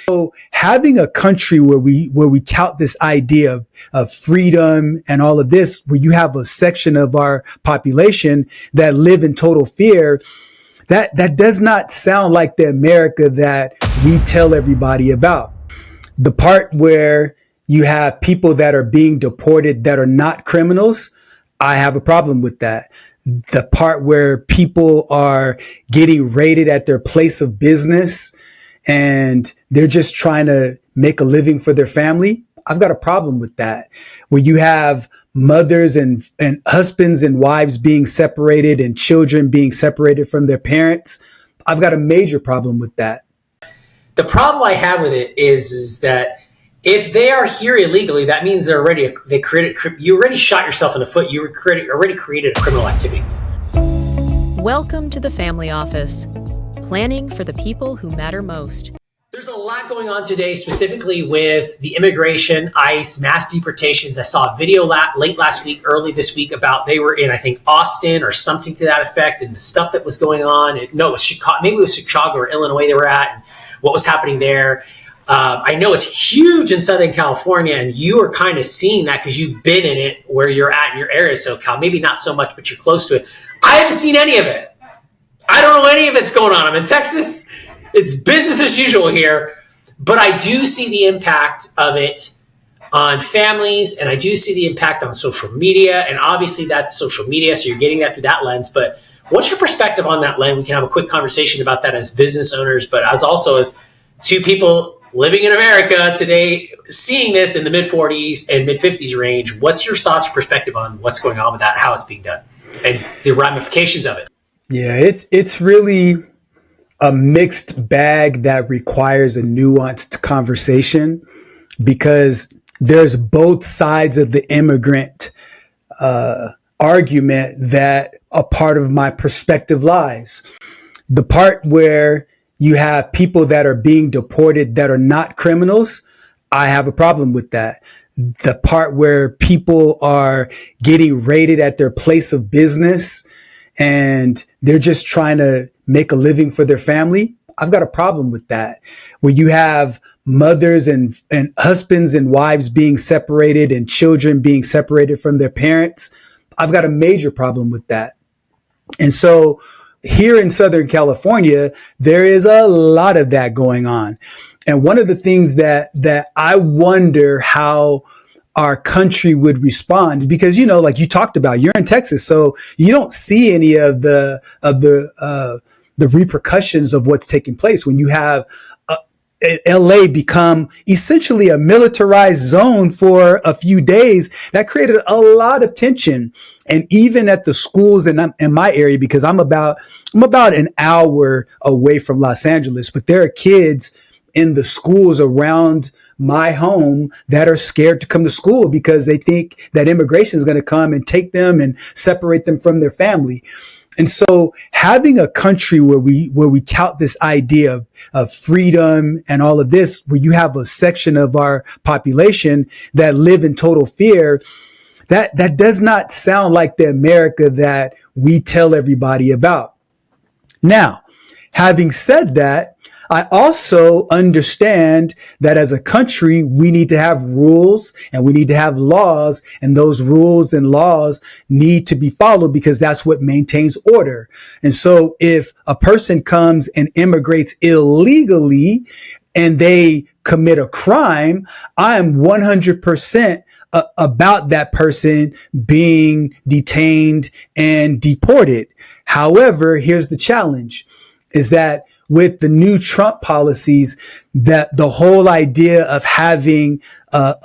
So having a country where we tout this idea of freedom and all of this, where you have a section of our population that live in total fear, that does not sound like the America that we tell everybody about. The part where you have people that are being deported that are not criminals, I have a problem with that. The part where people are getting raided at their place of business and they're just trying to make a living for their family, I've got a problem with that. Where you have mothers and husbands and wives being separated and children being separated from their parents, I've got a major problem with that. The problem I have with it is that if they are here illegally, that means you already shot yourself in the foot. You already created a criminal activity. Welcome to the Family Office, planning for the people who matter most. There's a lot going on today, specifically with the immigration, ICE, mass deportations. I saw a video late last week, early this week, about they were in, I think, Austin or something to that effect, and the stuff that was going on. It was Chicago, maybe it was Chicago or Illinois they were at, and what was happening there. I know it's huge in Southern California, and you are kind of seeing that because you've been in it where you're at in your area, SoCal. Maybe not so much, but you're close to it. I haven't seen any of it. I don't know any of it's going on. I'm in Texas. It's business as usual here, but I do see the impact of it on families, and I do see the impact on social media, and obviously that's social media, so you're getting that through that lens. But what's your perspective on that, Len? We can have a quick conversation about that as business owners, but as two people living in America today, seeing this in the mid-40s and mid-50s range. What's your thoughts or perspective on what's going on with that, how it's being done, and the ramifications of it? Yeah, it's really a mixed bag that requires a nuanced conversation, because there's both sides of the immigrant argument that a part of my perspective lies. The part where you have people that are being deported that are not criminals, I have a problem with that. The part where people are getting raided at their place of business and they're just trying to make a living for their family, I've got a problem with that. Where you have mothers and husbands and wives being separated and children being separated from their parents, I've got a major problem with that. And so here in Southern California, there is a lot of that going on. And one of the things that I wonder how our country would respond, because, like you talked about, you're in Texas, so you don't see any of the repercussions of what's taking place when you have LA become essentially a militarized zone for a few days. That created a lot of tension. And even at the schools in my area, because I'm about an hour away from Los Angeles, but there are kids in the schools around my home that are scared to come to school because they think that immigration is going to come and take them and separate them from their family. And so having a country where we tout this idea of freedom and all of this, where you have a section of our population that live in total fear, that does not sound like the America that we tell everybody about. Now, having said that, I also understand that as a country, we need to have rules and we need to have laws, and those rules and laws need to be followed because that's what maintains order. And so if a person comes and immigrates illegally and they commit a crime, I am 100% about that person being detained and deported. However, here's the challenge, is that with the new Trump policies, that the whole idea of having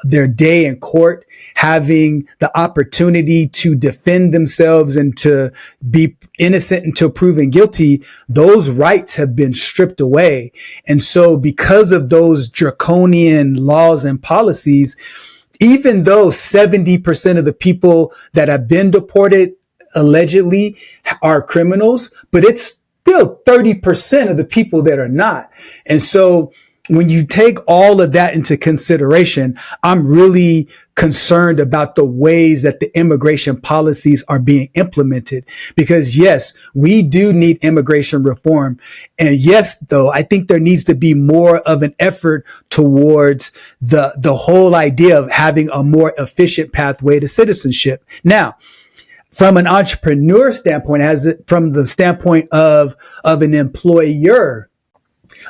their day in court, having the opportunity to defend themselves and to be innocent until proven guilty, those rights have been stripped away. And so because of those draconian laws and policies, even though 70% of the people that have been deported allegedly are criminals, but it's still 30% of the people that are not. And so when you take all of that into consideration, I'm really concerned about the ways that the immigration policies are being implemented. Because yes, we do need immigration reform. And yes, though, I think there needs to be more of an effort towards the whole idea of having a more efficient pathway to citizenship. Now, from an entrepreneur standpoint, from the standpoint of an employer,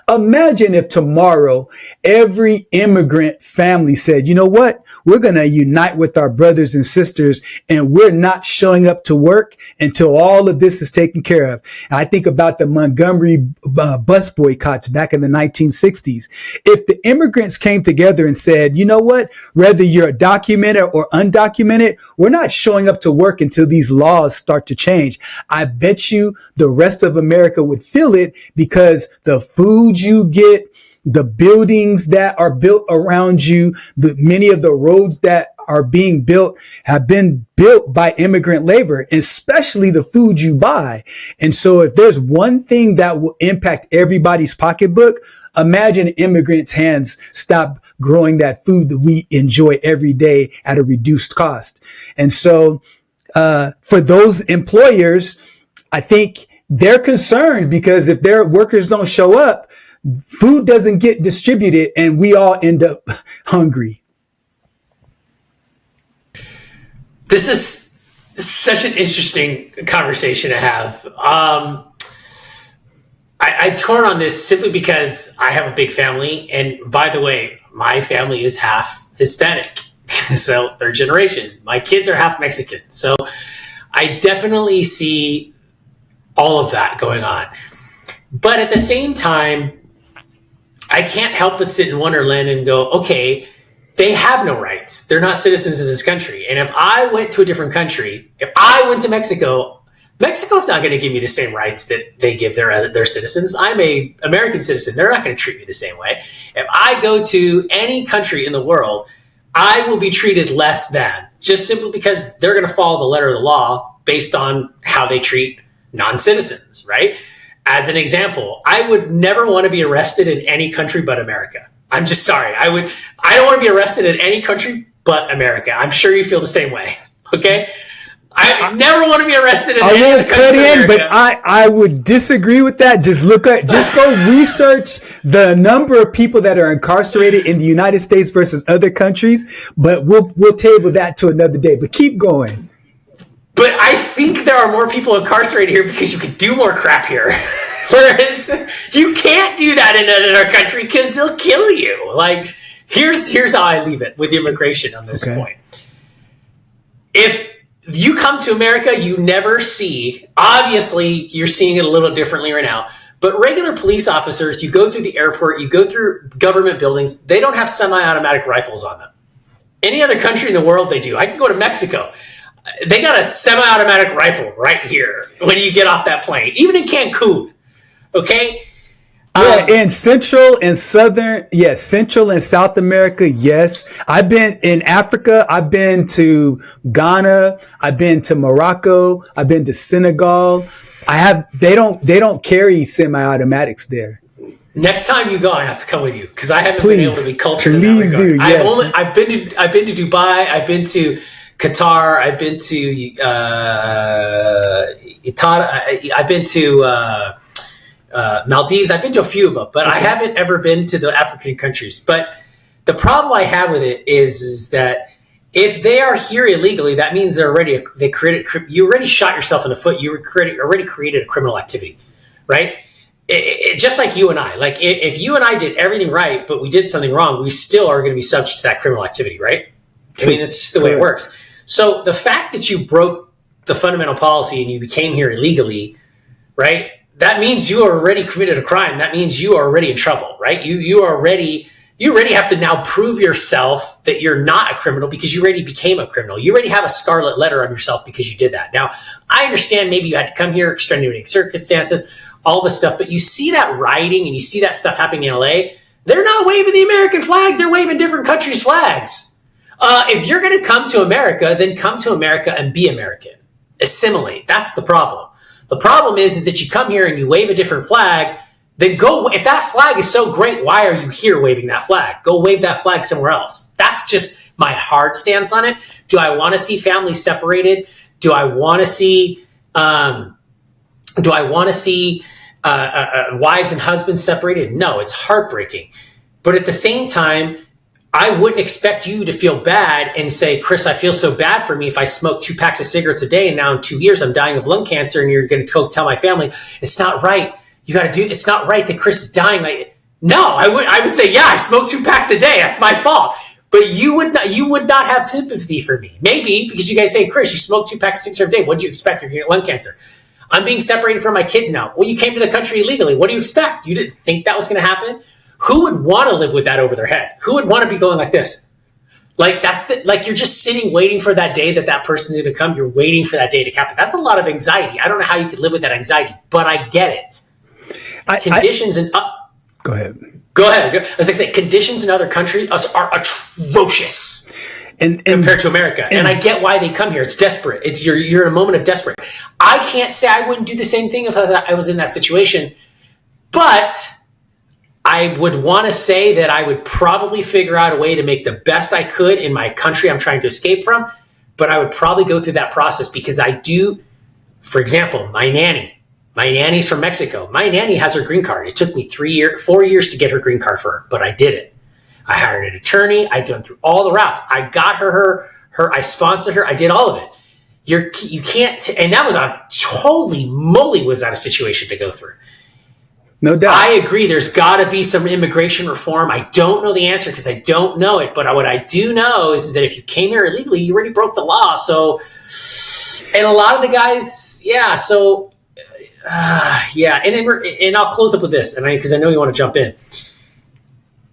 imagine if tomorrow every immigrant family said, you know what? We're going to unite with our brothers and sisters, and we're not showing up to work until all of this is taken care of. And I think about the Montgomery bus boycotts back in the 1960s. If the immigrants came together and said, you know what? Whether you're documented or undocumented, we're not showing up to work until these laws start to change. I bet you the rest of America would feel it, because the food you get, the buildings that are built around you, many of the roads that are being built have been built by immigrant labor, especially the food you buy. And so if there's one thing that will impact everybody's pocketbook, imagine immigrants' hands stop growing that food that we enjoy every day at a reduced cost. And so for those employers, I think they're concerned, because if their workers don't show up, food doesn't get distributed and we all end up hungry. This is such an interesting conversation to have. I'm torn on this simply because I have a big family. And by the way, my family is half Hispanic. So third generation. My kids are half Mexican. So I definitely see all of that going on. But at the same time, I can't help but sit in Wonderland and go, okay, they have no rights. They're not citizens of this country. And if I went to a different country, if I went to Mexico, Mexico's not going to give me the same rights that they give their citizens. I'm an American citizen. They're not going to treat me the same way. If I go to any country in the world, I will be treated less than, just simply because they're going to follow the letter of the law based on how they treat non-citizens, right? As an example, I would never want to be arrested in any country but America. I'm just sorry. I don't want to be arrested in any country but America. I'm sure you feel the same way. Okay? I never want to be arrested in any other country but America. But I would disagree with that. Just go research the number of people that are incarcerated in the United States versus other countries. But we'll table that to another day. But keep going. But I think there are more people incarcerated here because you can do more crap here. Whereas you can't do that in another country because they'll kill you. Like, here's how I leave it with immigration on this point. If you come to America, you never see, obviously you're seeing it a little differently right now, but regular police officers, you go through the airport, you go through government buildings, they don't have semi-automatic rifles on them. Any other country in the world, they do. I can go to Mexico. They got a semi-automatic rifle right here when you get off that plane, even in Cancun. Okay. Yeah, in Central and South America, yes. I've been in Africa. I've been to Ghana. I've been to Morocco. I've been to Senegal. They don't carry semi-automatics there. Next time you go, I have to come with you because I haven't been able to be cultured in that regard. Do. Yes. I've been to Dubai. I've been to Qatar. I've been to I've been to Maldives. I've been to a few of them, but I haven't ever been to the African countries. But the problem I have with it is that if they are here illegally, that means you already shot yourself in the foot. You already created a criminal activity, right? Just like you and I. Like if you and I did everything right, but we did something wrong, we still are going to be subject to that criminal activity, right? True. I mean, that's just the way it works. So the fact that you broke the fundamental policy and you became here illegally, right? That means you already committed a crime. That means you are already in trouble, right? You already have to now prove yourself that you're not a criminal because you already became a criminal. You already have a scarlet letter on yourself because you did that. Now, I understand maybe you had to come here, extenuating circumstances, all this stuff, but you see that rioting and you see that stuff happening in LA, they're not waving the American flag. They're waving different countries' flags. If you're going to come to America, then come to America and be American. Assimilate. That's the problem. The problem is that you come here and you wave a different flag, then go. If that flag is so great, why are you here waving that flag? Go wave that flag somewhere else. That's just my hard stance on it. Do I want to see families separated? Do I want to see wives and husbands separated? No, it's heartbreaking. But at the same time, I wouldn't expect you to feel bad and say, Chris, I feel so bad for me if I smoke 2 packs of cigarettes a day and now in 2 years I'm dying of lung cancer, and you're going to go tell my family it's not right. It's not right that Chris is dying. No, I would say, yeah, I smoke 2 packs a day. That's my fault. But you would not have sympathy for me. Maybe because you guys say, Chris, you smoke 2 packs of cigarettes a day. What do you expect? You're going to get lung cancer. I'm being separated from my kids now. Well, you came to the country illegally. What do you expect? You didn't think that was going to happen? Who would want to live with that over their head? Who would want to be going like this? You're just sitting waiting for that day that person's going to come. You're waiting for that day to happen. That's a lot of anxiety. I don't know how you could live with that anxiety, but I get it. Go ahead. Go ahead. As I say, conditions in other countries are atrocious compared to America. And I get why they come here. It's desperate. You're in a moment of desperate. I can't say I wouldn't do the same thing if I was in that situation, but I would want to say that I would probably figure out a way to make the best I could in my country I'm trying to escape from, but I would probably go through that process because I do, for example, my nanny's from Mexico. My nanny has her green card. It took me 4 years to get her green card for her, but I did it. I hired an attorney. I went through all the routes. I got her, I sponsored her. I did all of it. You can't, and that was holy moly was that a situation to go through. No doubt. I agree. There's got to be some immigration reform. I don't know the answer because I don't know it. But what I do know is that if you came here illegally, you already broke the law. So, and a lot of the guys, yeah. So, yeah. And I'll close up with this, and because I know you want to jump in.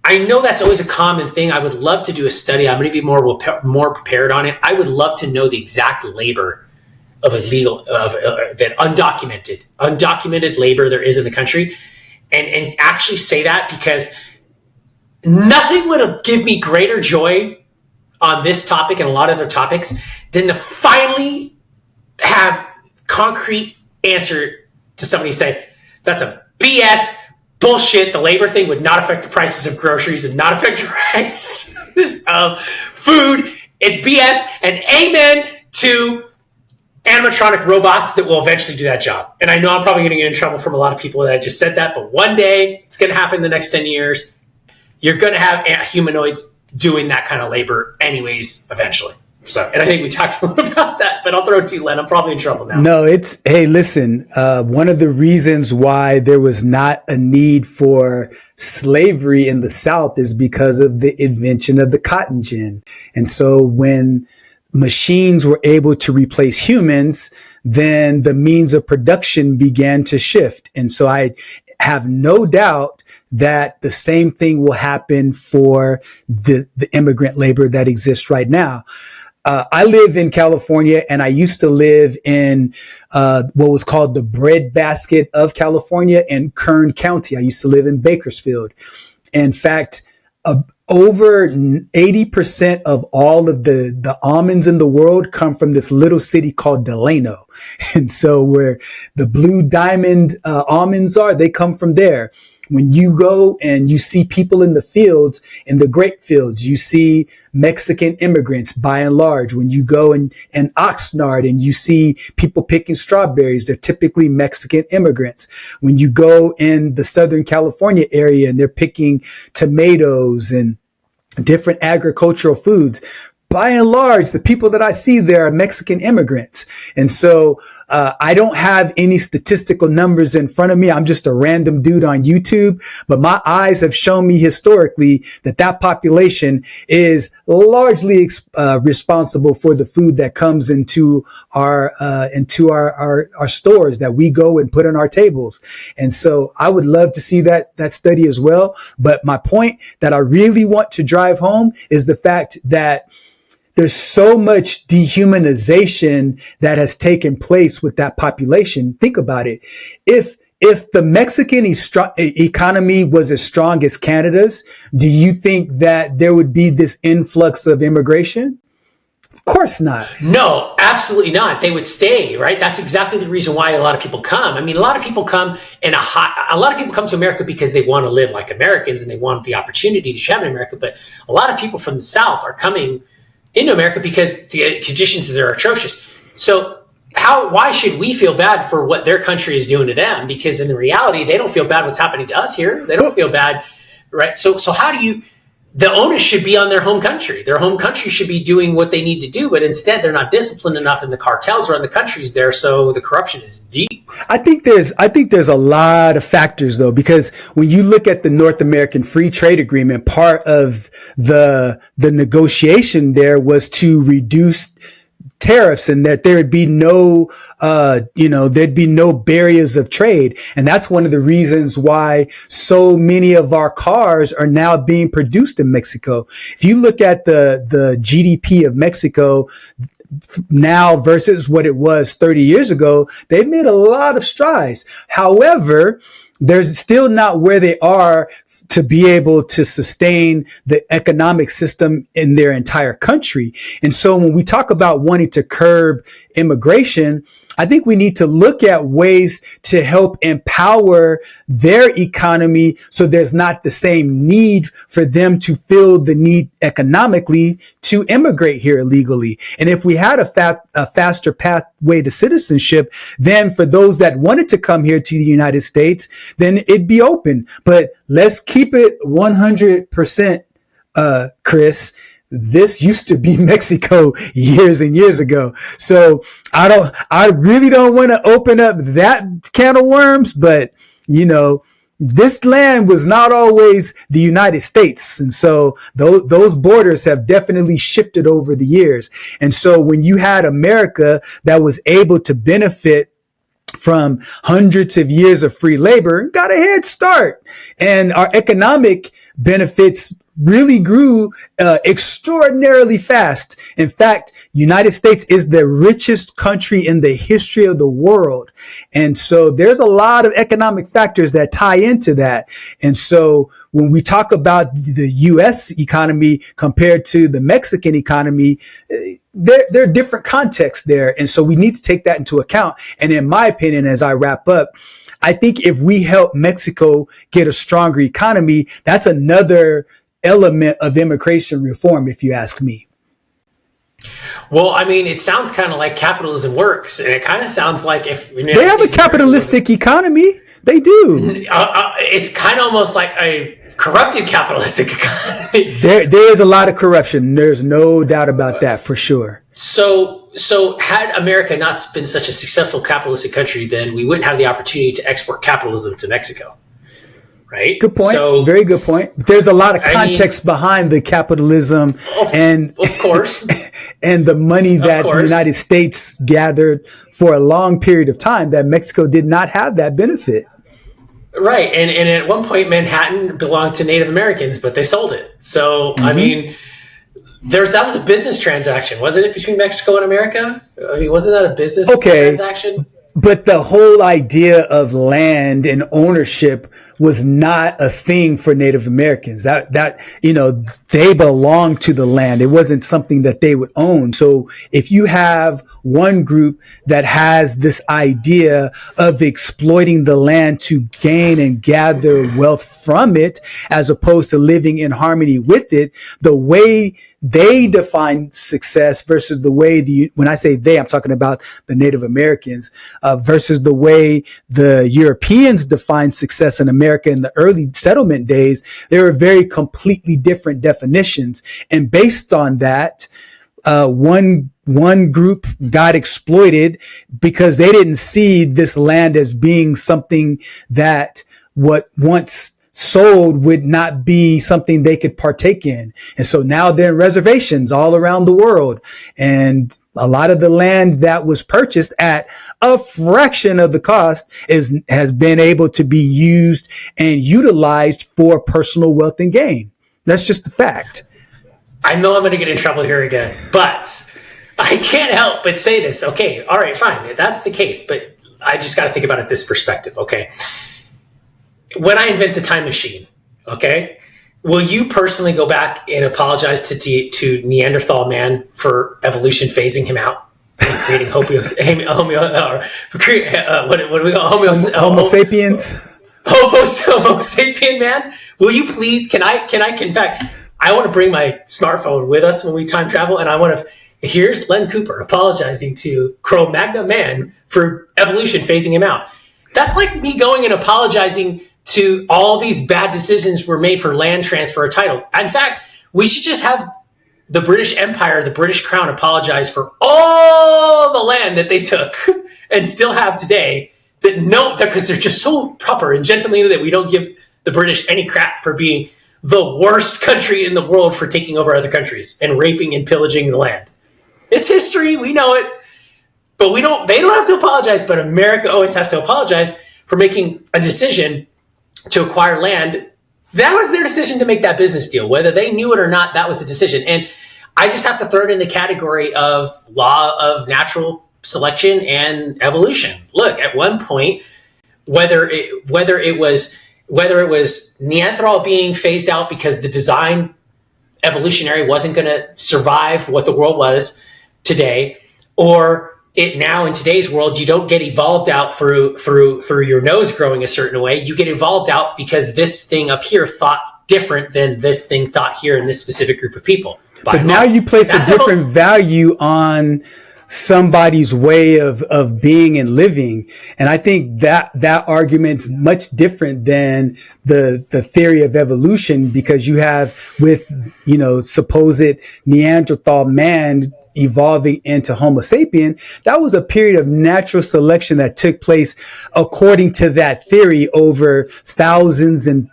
I know that's always a common thing. I would love to do a study. I'm going to be more prepared on it. I would love to know the exact labor of that undocumented labor there is in the country. And actually say that because nothing would give me greater joy on this topic and a lot of other topics than to finally have concrete answer to somebody say, that's a BS bullshit. The labor thing would not affect the prices of groceries and not affect the prices of food. It's BS and amen to animatronic robots that will eventually do that job. And I know I'm probably going to get in trouble from a lot of people that I just said that, but one day it's going to happen in the next 10 years. You're going to have humanoids doing that kind of labor anyways, eventually. So, and I think we talked a little about that, but I'll throw it to you, Len. I'm probably in trouble now. No, hey, listen, one of the reasons why there was not a need for slavery in the South is because of the invention of the cotton gin. And so when machines were able to replace humans, then the means of production began to shift. And so I have no doubt that the same thing will happen for the immigrant labor that exists right now. I live in California, and I used to live in what was called the breadbasket of California in Kern County. I used to live in Bakersfield. In fact, over 80% of all of the almonds in the world come from this little city called Delano. And so where the blue diamond almonds are, they come from there. When you go and you see people in the fields, in the grape fields, you see Mexican immigrants by and large. When you go in Oxnard and you see people picking strawberries, they're typically Mexican immigrants. When you go in the Southern California area and they're picking tomatoes and different agricultural foods, by and large, the people that I see there are Mexican immigrants. And so I don't have any statistical numbers in front of me. I'm just a random dude on YouTube, but my eyes have shown me historically that population is largely responsible for the food that comes into our stores that we go and put on our tables. And so I would love to see that study as well. But my point that I really want to drive home is the fact that there's so much dehumanization that has taken place with that population. Think about it. If the Mexican economy was as strong as Canada's, do you think that there would be this influx of immigration? Of Of course not. No, absolutely not. They would stay, right? That's exactly the reason why a lot of people come. I mean, a lot of people come to America because they want to live like Americans and they want the opportunity to have in America. But a lot of people from the South are coming into America because the conditions there are atrocious. So why should we feel bad for what their country is doing to them? Because in the reality, they don't feel bad what's happening to us here. They don't feel bad, right? So how do you, the onus should be on their home country. Their home country should be doing what they need to do, but instead they're not disciplined enough and the cartels run the countries there. So the corruption is deep. I think there's a lot of factors though, because when you look at the North American Free Trade Agreement, part of the negotiation there was to reduce tariffs and that there'd be no barriers of trade. And that's one of the reasons why so many of our cars are now being produced in Mexico. If you look at the GDP of Mexico now versus what it was 30 years ago, they've made a lot of strides. However, they're still not where they are to be able to sustain the economic system in their entire country. And so when we talk about wanting to curb immigration, I think we need to look at ways to help empower their economy so there's not the same need for them to feel the need economically to immigrate here illegally. And if we had a faster pathway to citizenship, then for those that wanted to come here to the United States, then it'd be open. But let's keep it 100%, Chris. This used to be Mexico years and years ago. So I really don't want to open up that can of worms, but this land was not always the United States. And so those borders have definitely shifted over the years. And so when you had America that was able to benefit from hundreds of years of free labor, got a head start, and our economic benefits really grew extraordinarily fast. In fact, United States is the richest country in the history of the world. And so there's a lot of economic factors that tie into that. And so when we talk about the U.S. economy compared to the Mexican economy, there are different contexts there. And so we need to take that into account. And in my opinion, as I wrap up, I think if we help Mexico get a stronger economy, that's another element of immigration reform, if you ask me. Well, I mean, it sounds kind of like capitalism works, and it kind of sounds like if they have a capitalistic economy, they do. It's kind of almost like a corrupted capitalistic economy. There is a lot of corruption. There's no doubt about that for sure. So had America not been such a successful capitalistic country, then we wouldn't have the opportunity to export capitalism to Mexico. Right? Good point. So, very good point. There's a lot of context behind the capitalism and of course and the money that the United States gathered for a long period of time that Mexico did not have that benefit. Right. And at one point Manhattan belonged to Native Americans, but they sold it. So I mean that was a business transaction, wasn't it, between Mexico and America? I mean, wasn't that a business transaction? But the whole idea of land and ownership was not a thing for Native Americans. They belong to the land. It wasn't something that they would own. So if you have one group that has this idea of exploiting the land to gain and gather wealth from it, as opposed to living in harmony with it, the way they define success versus the way when I say they, I'm talking about the Native Americans, versus the way the Europeans define success in America in the early settlement days, there are very completely different definitions. And based on that, one group got exploited because they didn't see this land as being something that what once sold would not be something they could partake in. And so now they're in reservations all around the world. And a lot of the land that was purchased at a fraction of the cost has been able to be used and utilized for personal wealth and gain. That's just a fact. I know I'm going to get in trouble here again, but I can't help but say this. Okay. All right, fine. That's the case, but I just got to think about it this perspective. Okay. When I invent a time machine, okay, Will you personally go back and apologize to Neanderthal man for evolution phasing him out and creating what do we call Homo sapiens? Homo sapien man? Will you please? Can I? In fact, I want to bring my smartphone with us when we time travel, and I want to. Here's Len Cooper apologizing to Cro-Magnon man for evolution phasing him out. That's like me going and apologizing to all these bad decisions were made for land transfer or title. In fact, we should just have the British Empire, the British Crown, apologize for all the land that they took and still have today. Because they're just so proper and gentlemanly that we don't give the British any crap for being the worst country in the world for taking over other countries and raping and pillaging the land. It's history, we know it, but they don't have to apologize, but America always has to apologize for making a decision to acquire land. That was their decision to make that business deal. Whether they knew it or not, that was the decision. And I just have to throw it in the category of law of natural selection and evolution. Look, at one point, whether it was Neanderthal being phased out because the design evolutionary wasn't going to survive what the world was today, or it now in today's world, you don't get evolved out through your nose growing a certain way. You get evolved out because this thing up here thought different than this thing thought here in this specific group of people. But now you place a different value on somebody's way of being and living. And I think that argument's much different than the theory of evolution, because you have with, supposed Neanderthal man evolving into Homo sapien. That was a period of natural selection that took place according to that theory over thousands and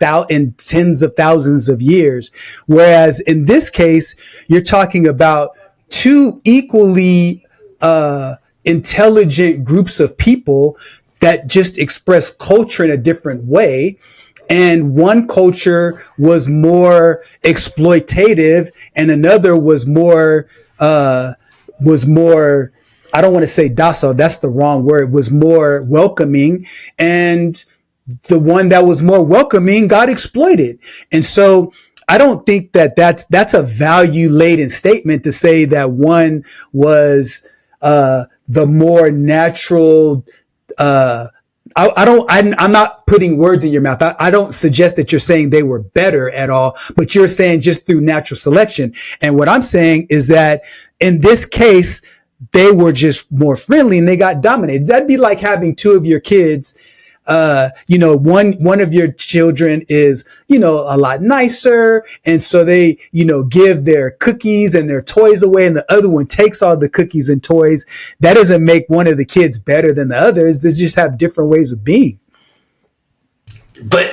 tens of thousands of years. Whereas in this case, you're talking about two equally intelligent groups of people that just express culture in a different way. And one culture was more exploitative and another was more, I don't want to say docile. That's the wrong word. Was more welcoming. And the one that was more welcoming got exploited. And so I don't think that's a value laden statement to say that one was, the more natural, I'm not putting words in your mouth. I don't suggest that you're saying they were better at all, but you're saying just through natural selection. And what I'm saying is that in this case, they were just more friendly and they got dominated. That'd be like having two of your kids. One of your children is, a lot nicer. And so they, give their cookies and their toys away. And the other one takes all the cookies and toys. That doesn't make one of the kids better than the others. They just have different ways of being. But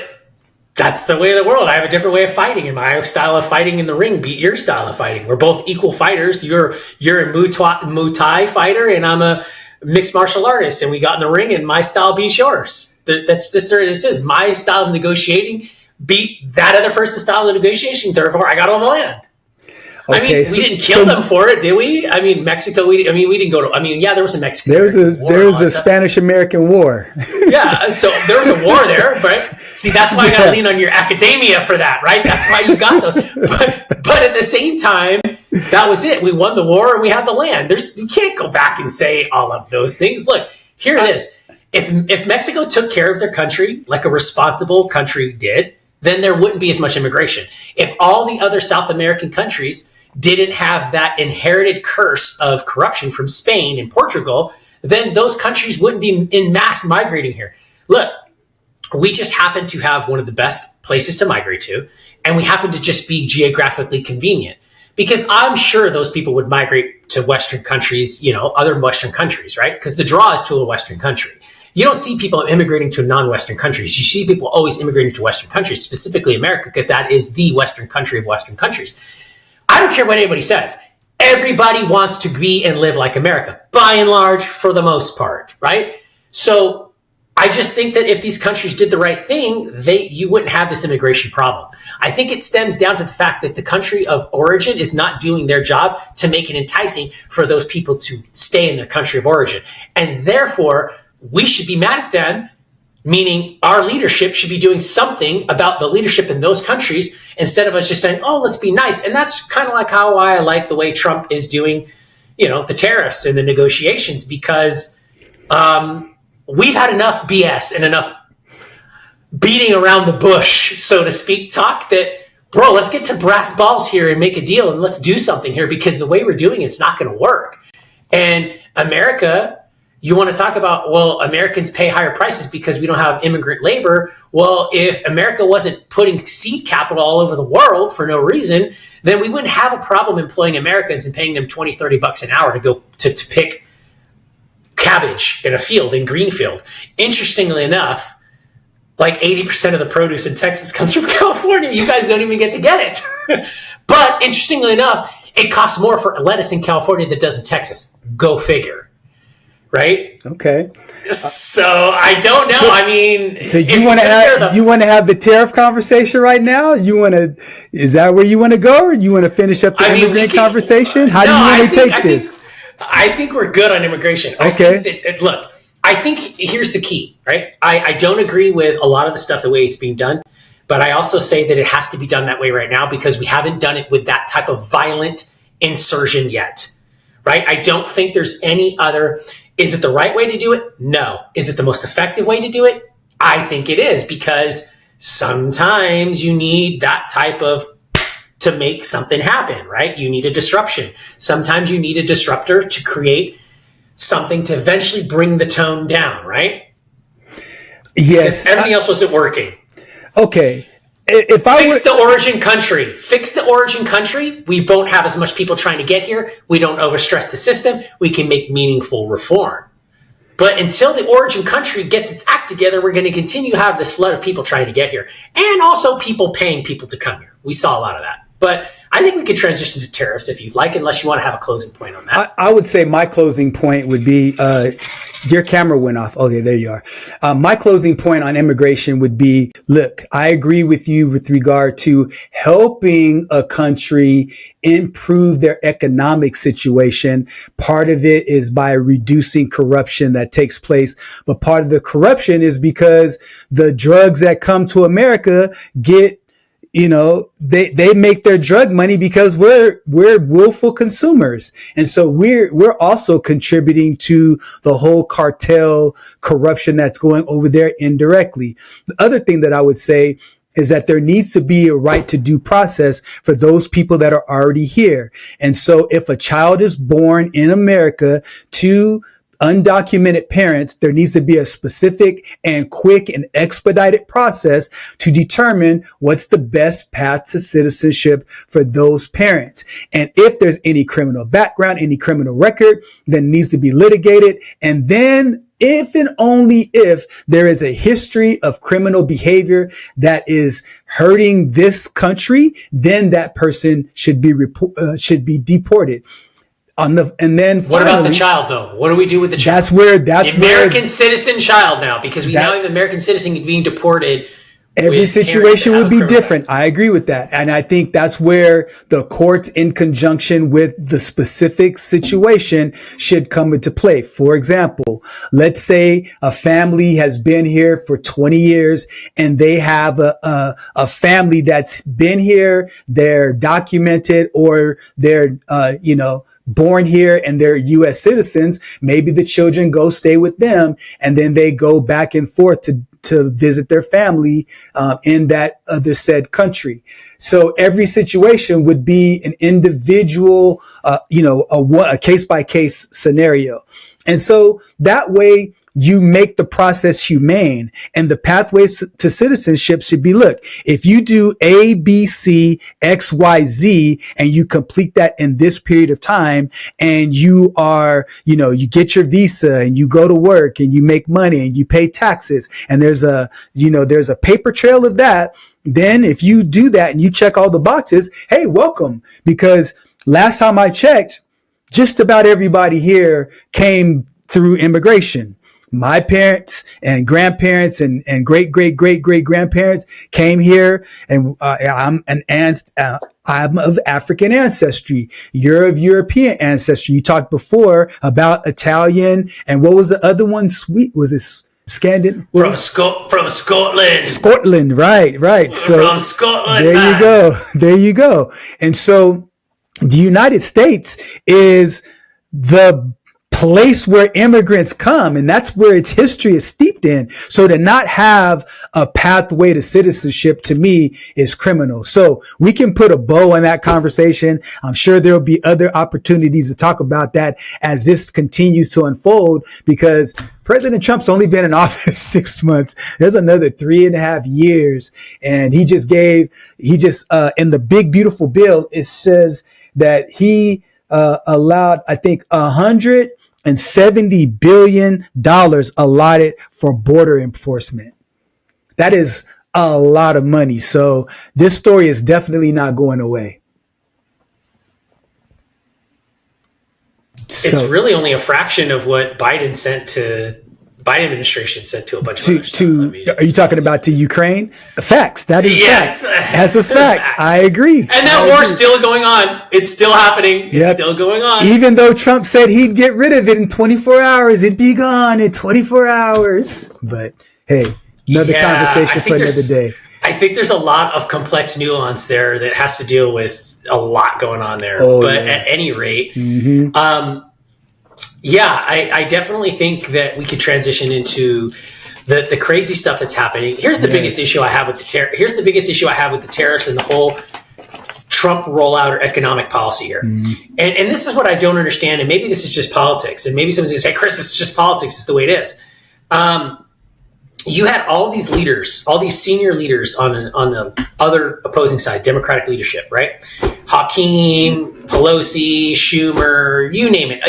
that's the way of the world. I have a different way of fighting, and my style of fighting in the ring beat your style of fighting. We're both equal fighters. You're a Muay Thai fighter, and I'm a mixed martial artist, and we got in the ring, and my style beats yours. That's just it is. My style of negotiating beat that other person's style of negotiation. Therefore, I got all the land. Okay, we didn't kill them for it, did we? I mean, Mexico. We didn't go to. There was a Mexican. There was a Spanish-American War. Yeah, so there was a war there, right? See, that's why I got to lean on your academia for that, right? That's why you got those. But at the same time, that was it. We won the war and we had the land. You can't go back and say all of those things. Look, here it is. If Mexico took care of their country like a responsible country did, then there wouldn't be as much immigration. If all the other South American countries didn't have that inherited curse of corruption from Spain and Portugal, then those countries wouldn't be in mass migrating here. Look, we just happen to have one of the best places to migrate to, and we happen to just be geographically convenient. Because I'm sure those people would migrate to Western countries, other Western countries, right? Because the draw is to a Western country. You don't see people immigrating to non-Western countries. You see people always immigrating to Western countries, specifically America, because that is the Western country of Western countries. I don't care what anybody says. Everybody wants to be and live like America, by and large, for the most part, right? So I just think that if these countries did the right thing, you wouldn't have this immigration problem. I think it stems down to the fact that the country of origin is not doing their job to make it enticing for those people to stay in their country of origin. And therefore, we should be mad at them, meaning our leadership should be doing something about the leadership in those countries instead of us just saying, oh, let's be nice. And that's kind of like how I like the way Trump is doing, the tariffs and the negotiations, because we've had enough BS and enough beating around the bush, so to speak, talk that, bro, let's get to brass balls here and make a deal and let's do something here, because the way we're doing it's not going to work. And America, you want to talk about, well, Americans pay higher prices because we don't have immigrant labor. Well, if America wasn't putting seed capital all over the world for no reason, then we wouldn't have a problem employing Americans and paying them $20-30 an hour to go to pick cabbage in a field in Greenfield. Interestingly enough, like 80% of the produce in Texas comes from California. You guys don't even get to get it. But interestingly enough, it costs more for lettuce in California than it does in Texas. Go figure. Right? Okay. So I don't know. So you want to have the tariff conversation right now? Is that where you want to go, or you want to finish up the immigrant conversation? How do you want to take this? I think we're good on immigration. Okay. I think here's the key, right? I don't agree with a lot of the stuff the way it's being done, but I also say that it has to be done that way right now because we haven't done it with that type of violent insurgent yet, right? I don't think there's any other. Is it the right way to do it? No. Is it the most effective way to do it? I think it is, because sometimes you need that type of to make something happen, right? You need a disruption. Sometimes you need a disruptor to create something to eventually bring the tone down, right? Yes. Because everything else wasn't working. Okay. Fix the origin country, we won't have as much people trying to get here. We don't overstress the system. We can make meaningful reform. But until the origin country gets its act together, we're going to continue to have this flood of people trying to get here. And also people paying people to come here. We saw a lot of that. But I think we could transition to tariffs if you'd like, unless you want to have a closing point on that. I would say my closing point would be, your camera went off. Okay, there you are. My closing point on immigration would be, look, I agree with you with regard to helping a country improve their economic situation. Part of it is by reducing corruption that takes place. But part of the corruption is because the drugs that come to America get, they make their drug money because we're willful consumers. And so we're also contributing to the whole cartel corruption that's going over there indirectly. The other thing that I would say is that there needs to be a right to due process for those people that are already here. And so if a child is born in America to undocumented parents, there needs to be a specific and quick and expedited process to determine what's the best path to citizenship for those parents. And if there's any criminal background, any criminal record, then it needs to be litigated. And then if and only if there is a history of criminal behavior that is hurting this country, then that person should be deported. And then finally, what about the child though? What do we do with the child? That's the American citizen child now, because we now have an American citizen being deported. Every situation would be different. I agree with that. And I think that's where the courts in conjunction with the specific situation should come into play. For example, let's say a family has been here for 20 years and they have a family that's been here, they're documented, or they're, born here and they're U.S. citizens. Maybe the children go stay with them and then they go back and forth to visit their family in that other said country. So every situation would be an individual, a case by case scenario. And so that way you make the process humane, and the pathways to citizenship should be, look, if you do A, B, C, X, Y, Z, and you complete that in this period of time, and you are, you get your visa and you go to work and you make money and you pay taxes, and there's a paper trail of that. Then if you do that and you check all the boxes, hey, welcome. Because last time I checked, just about everybody here came through immigration. My parents and grandparents and great grandparents came here, and I'm of African ancestry. You're of European ancestry. You talked before about Italian, and what was the other one? From Scotland. Scotland, right. So from Scotland. There you go. And so the United States is the place where immigrants come, and that's where its history is steeped in. So to not have a pathway to citizenship, to me, is criminal. So we can put a bow on that conversation. I'm sure there'll be other opportunities to talk about that as this continues to unfold, because President Trump's only been in office 6 months. There's another 3.5 years. And he just in the big, beautiful bill, it says that he allowed, I think, $170 billion allotted for border enforcement. That is a lot of money. So this story is definitely not going away. It's really only a fraction of what Biden administration sent to a bunch of other stuff. Are you talking about to Ukraine? Facts. That is yes. Fact. That's a fact. Facts. I agree. And that war's still going on. It's still happening. It's still going on. Even though Trump said he'd get rid of it in 24 hours, it'd be gone in 24 hours. But hey, another conversation for another day. I think there's a lot of complex nuance there that has to deal with a lot going on there. At any rate, I definitely think that we could transition into the crazy stuff that's happening. Here's the biggest issue I have with the tariffs and the whole Trump rollout or economic policy here. And this is what I don't understand. And maybe this is just politics. And maybe someone's going to say, Chris, it's just politics. It's the way it is. You had all these leaders, all these senior leaders on the other opposing side, Democratic leadership, right? Hakeem, Pelosi, Schumer, you name it.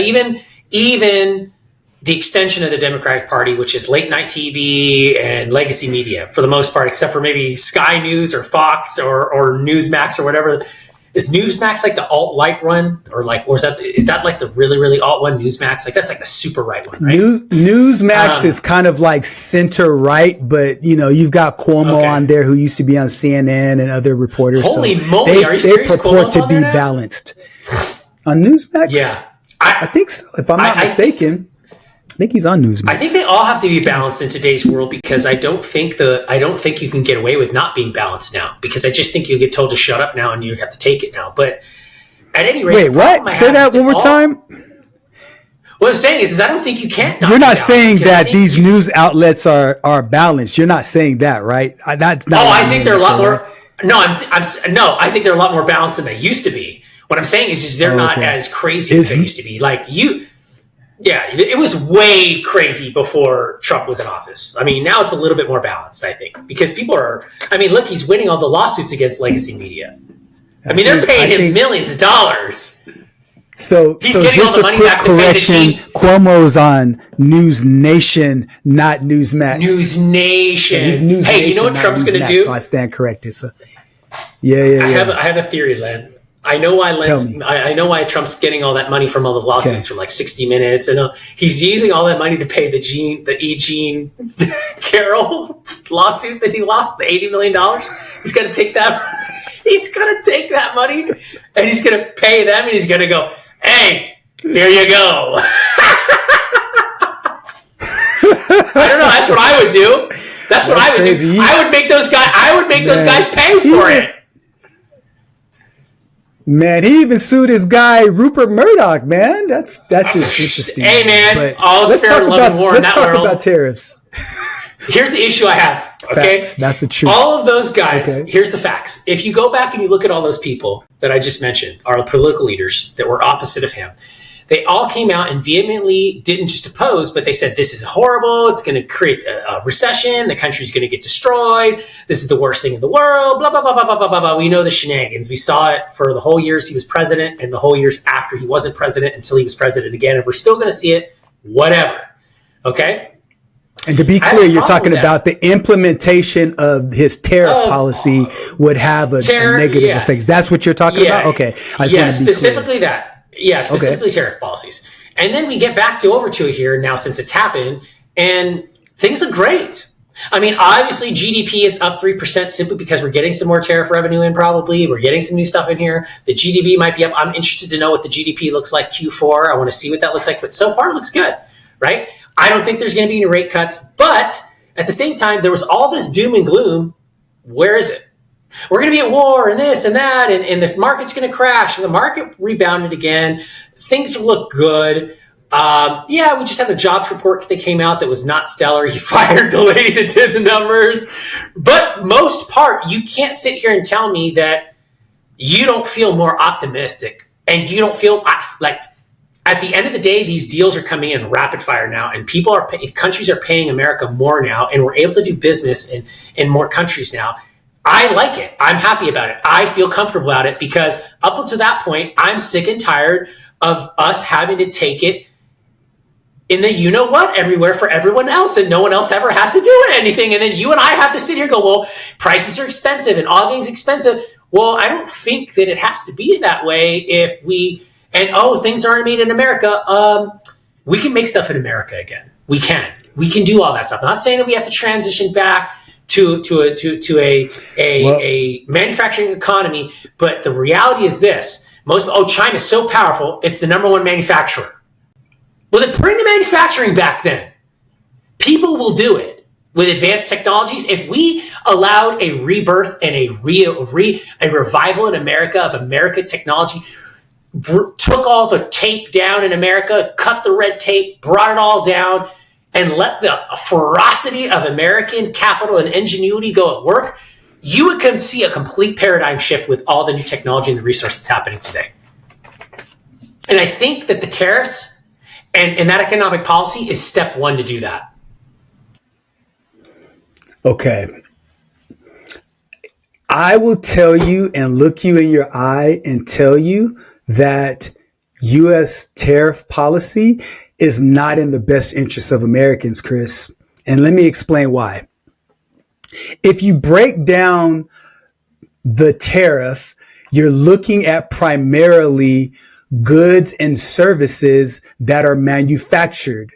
Even the extension of the Democratic Party, which is late night TV and legacy media for the most part, except for maybe Sky News or Fox or Newsmax or whatever. Is Newsmax like the alt-right one, is that like the really, really alt one, Newsmax? Like that's like the super right one, right? Newsmax is kind of like center right, but you've got Cuomo on there, who used to be on CNN and other reporters. Holy moly, are you serious? They purport to be balanced on Newsmax. Yeah, I think so. If I'm not mistaken. I think he's on Newsmax. I think they all have to be balanced in today's world, because I don't think you can get away with not being balanced now, because I just think you get told to shut up now and you have to take it now. But at any rate, wait, what? Say that one more time. What I'm saying is I don't think you can. You're not saying that these news outlets are balanced. You're not saying that, right? That's not. I think they're a lot more. No, I think they're a lot more balanced than they used to be. What I'm saying is they're not as crazy as they used to be. Like you. Yeah, it was way crazy before Trump was in office. I mean, now it's a little bit more balanced, I think, because look, he's winning all the lawsuits against legacy media. They're paying him millions of dollars. So he's getting all the money back to pay the chief. Cuomo's on News Nation, not Newsmax. News Nation. He's News Nation, you know what Trump's going to do? So I stand corrected. So, yeah. I have a theory, Len. I know why Trump's getting all that money from all the lawsuits from like 60 Minutes, and he's using all that money to pay the E. Jean Carroll lawsuit that he lost, the $80 million. He's going to take that. He's going to take that money and he's going to pay them, and he's going to go, "Hey, here you go." I don't know. That's what I would do. That's what I would do. I would make those guys pay for it. Man, he even sued his guy Rupert Murdoch. Man, that's just interesting. Hey, man, all is fair in love and war in that world. Let's talk about tariffs. Here's the issue I have. Okay, facts. That's the truth. All of those guys. Okay. Here's the facts. If you go back and you look at all those people that I just mentioned, our political leaders that were opposite of him, they all came out and vehemently didn't just oppose, but they said, this is horrible. It's going to create a recession. The country's going to get destroyed. This is the worst thing in the world. Blah, blah, blah, blah, blah, blah, blah, blah. We know the shenanigans. We saw it for the whole years he was president and the whole years after he wasn't president until he was president again. And we're still going to see it. Whatever. Okay? And to be clear, you're talking about the implementation of his tariff policy would have a negative effect. That's what you're talking about? Okay. I just want to be specifically clear. That. Yeah, specifically tariff policies. And then we get over to it here now since it's happened, and things look great. Obviously GDP is up 3% simply because we're getting some more tariff revenue in probably. We're getting some new stuff in here. The GDP might be up. I'm interested to know what the GDP looks like Q4. I want to see what that looks like. But so far it looks good, right? I don't think there's going to be any rate cuts. But at the same time, there was all this doom and gloom. Where is it? We're going to be at war and this and that, and the market's going to crash. And the market rebounded again. Things look good. We just had a jobs report that came out that was not stellar. He fired the lady that did the numbers. But most part, you can't sit here and tell me that you don't feel more optimistic and you don't feel like at the end of the day, these deals are coming in rapid fire now, and countries are paying America more now, and we're able to do business in more countries now. I like it. I'm happy about it. I feel comfortable about it because up until that point, I'm sick and tired of us having to take it in the you-know-what everywhere for everyone else, and no one else ever has to do anything. And then you and I have to sit here and go, well, prices are expensive and all things expensive. Well, I don't think that it has to be that way if things aren't made in America. We can make stuff in America again. We can do all that stuff. I'm not saying that we have to transition back to a manufacturing economy, but the reality is this: China's so powerful, it's the number one manufacturer. Well, then bring the manufacturing back. Then people will do it with advanced technologies. If we allowed a rebirth and a revival in America of America technology, took all the tape down in America, cut the red tape, brought it all down, and let the ferocity of American capital and ingenuity go at work, you would come see a complete paradigm shift with all the new technology and the resources happening today. And I think that the tariffs and that economic policy is step one to do that. Okay. I will tell you and look you in your eye and tell you that U.S. tariff policy is not in the best interest of Americans, Chris. And let me explain why. If you break down the tariff, you're looking at primarily goods and services that are manufactured.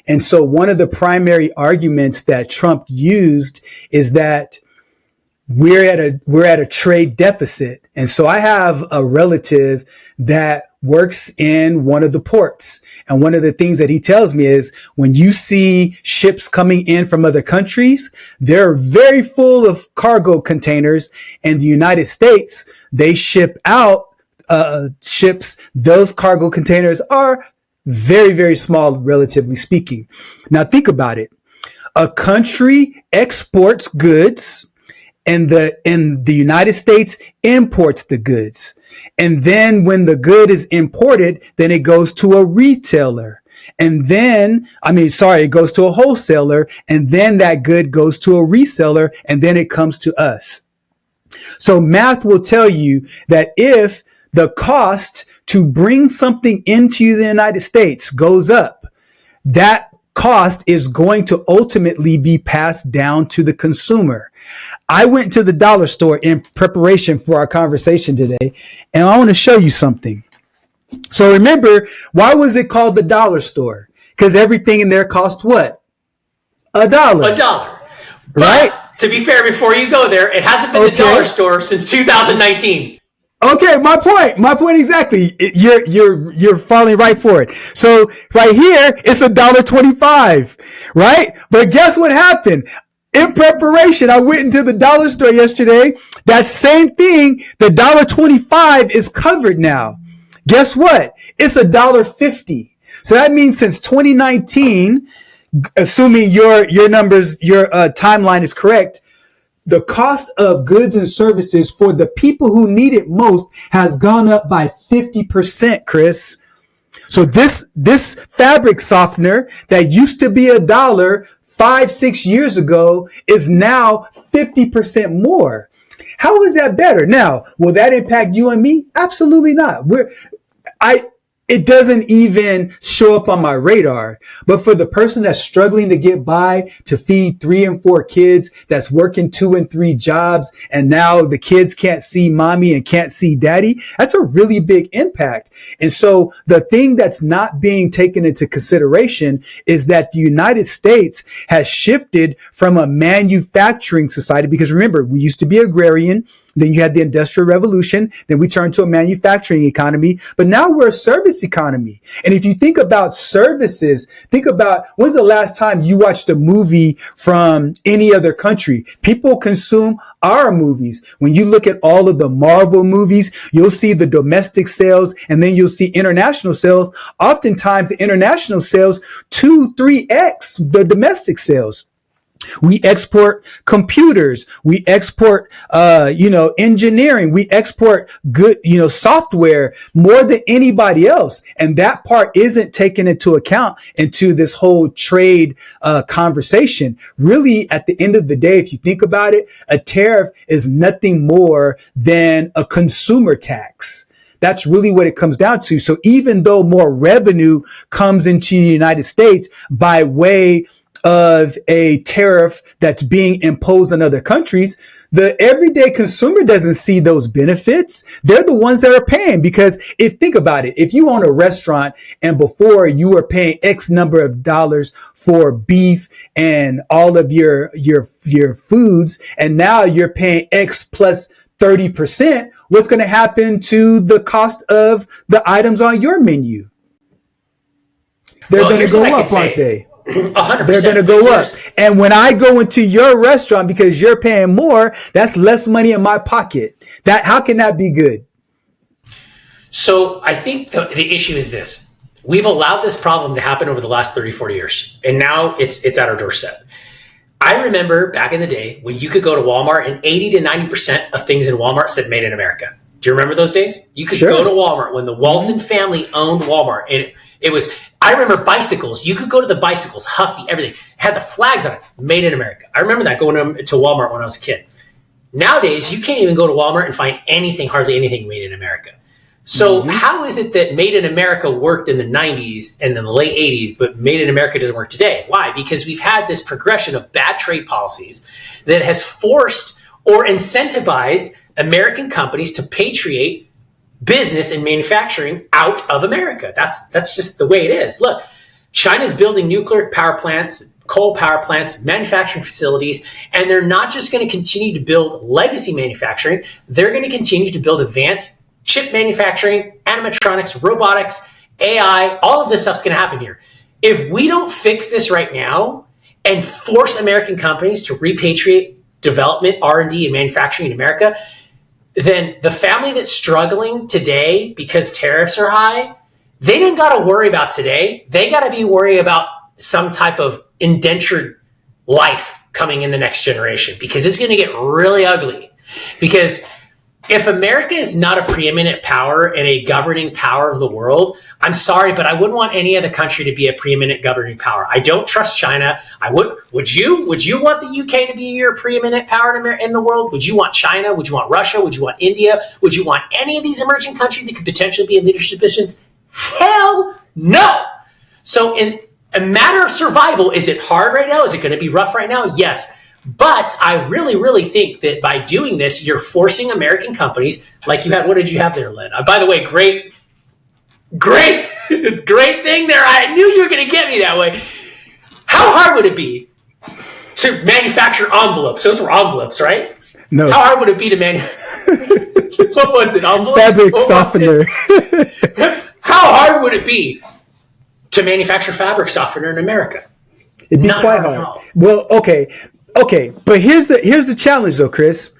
And so one of the primary arguments that Trump used is that we're at a trade deficit. And so I have a relative that works in one of the ports. And one of the things that he tells me is when you see ships coming in from other countries, they're very full of cargo containers. And the United States, they ship out ships. Those cargo containers are very, very small, relatively speaking. Now think about it. A country exports goods, and the United States imports the goods. And then when the good is imported, then it goes to a retailer. And then, it goes to a wholesaler. And then that good goes to a reseller. And then it comes to us. So math will tell you that if the cost to bring something into the United States goes up, that cost is going to ultimately be passed down to the consumer. I went to the dollar store in preparation for our conversation today, and I want to show you something. So remember, why was it called the dollar store? Because everything in there cost what? $1. $1. Right? But, to be fair, before you go there, it hasn't been the dollar store since 2019. Okay, my point exactly. You're falling right for it. So right here, it's $1.25, right? But guess what happened? In preparation, I went into the dollar store yesterday. That same thing, the $1.25 is covered now. Guess what? It's $1.50. So that means since 2019, assuming your numbers, your timeline is correct, the cost of goods and services for the people who need it most has gone up by 50%, Chris. So this fabric softener that used to be $1 5-6 years ago is now 50% more. How is that better? Now, will that impact you and me? Absolutely not. It doesn't even show up on my radar. But for the person that's struggling to get by, to feed 3 and 4 kids, that's working 2 and 3 jobs, and now the kids can't see mommy and can't see daddy, that's a really big impact. And so the thing that's not being taken into consideration is that the United States has shifted from a manufacturing society, because remember, we used to be agrarian. Then you had the Industrial Revolution. Then we turned to a manufacturing economy. But now we're a service economy. And if you think about services, think about when's the last time you watched a movie from any other country? People consume our movies. When you look at all of the Marvel movies, you'll see the domestic sales and then you'll see international sales. Oftentimes the international sales 2-3x the domestic sales. We export computers. We export, engineering. We export good, software more than anybody else. And that part isn't taken into account into this whole trade, conversation. Really, at the end of the day, if you think about it, a tariff is nothing more than a consumer tax. That's really what it comes down to. So even though more revenue comes into the United States by way of a tariff that's being imposed on other countries, the everyday consumer doesn't see those benefits. They're the ones that are paying, because think about it, if you own a restaurant and before you were paying X number of dollars for beef and all of your foods, and now you're paying X plus 30%, what's going to happen to the cost of the items on your menu? They're going to go up, aren't they? 100%. They're going to go up. And when I go into your restaurant because you're paying more, that's less money in my pocket. How can that be good? So I think the issue is this. We've allowed this problem to happen over the last 30, 40 years. And now it's at our doorstep. I remember back in the day when you could go to Walmart and 80 to 90% of things in Walmart said made in America. Do you remember those days? You could go to Walmart when the Walton family owned Walmart. And it was, I remember bicycles. You could go to the bicycles, Huffy, everything. Had the flags on it, made in America. I remember that going to Walmart when I was a kid. Nowadays, you can't even go to Walmart and find hardly anything made in America. So how is it that made in America worked in the 90s and in the late 80s, but made in America doesn't work today? Why? Because we've had this progression of bad trade policies that has forced or incentivized American companies to patriate business and manufacturing out of America. That's just the way it is. Look, China's building nuclear power plants, coal power plants, manufacturing facilities, and they're not just going to continue to build legacy manufacturing. They're going to continue to build advanced chip manufacturing, animatronics, robotics, AI. All of this stuff's going to happen here. If we don't fix this right now and force American companies to repatriate development, R&D, and manufacturing in America, then the family that's struggling today because tariffs are high, they don't got to worry about today. They got to be worried about some type of indentured life coming in the next generation, because it's going to get really ugly. Because if America is not a preeminent power and a governing power of the world, I'm sorry, but I wouldn't want any other country to be a preeminent governing power. I don't trust China. Would you want the UK to be your preeminent power in the world? Would you want China? Would you want Russia? Would you want India? Would you want any of these emerging countries that could potentially be in leadership positions? Hell no. So in a matter of survival, is it hard right now? Is it going to be rough right now? Yes. But I really, really think that by doing this, you're forcing American companies, like you had. What did you have there, Len? By the way, great thing there. I knew you were going to get me that way. How hard would it be to manufacture envelopes? Those were envelopes, right? No. How hard would it be to manufacture? What was it? Envelopes? Fabric softener. How hard would it be to manufacture fabric softener in America? It'd be quite hard. Well, okay, but here's the challenge though, Chris.